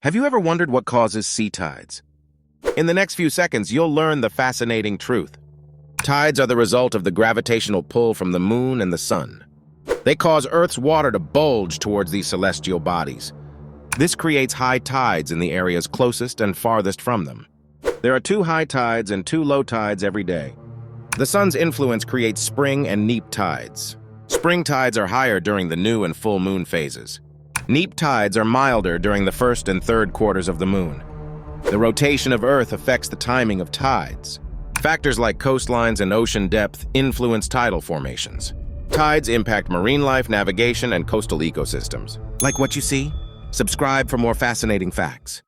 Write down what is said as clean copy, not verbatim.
Have you ever wondered what causes sea tides? In the next few seconds, you'll learn the fascinating truth. Tides are the result of the gravitational pull from the moon and the sun. They cause Earth's water to bulge towards these celestial bodies. This creates high tides in the areas closest and farthest from them. There are 2 high tides and 2 low tides every day. The sun's influence creates spring and neap tides. Spring tides are higher during the new and full moon phases. Neap tides are milder during the first and third quarters of the moon. The rotation of Earth affects the timing of tides. Factors like coastlines and ocean depth influence tidal formations. Tides impact marine life, navigation, and coastal ecosystems. Like what you see? Subscribe for more fascinating facts.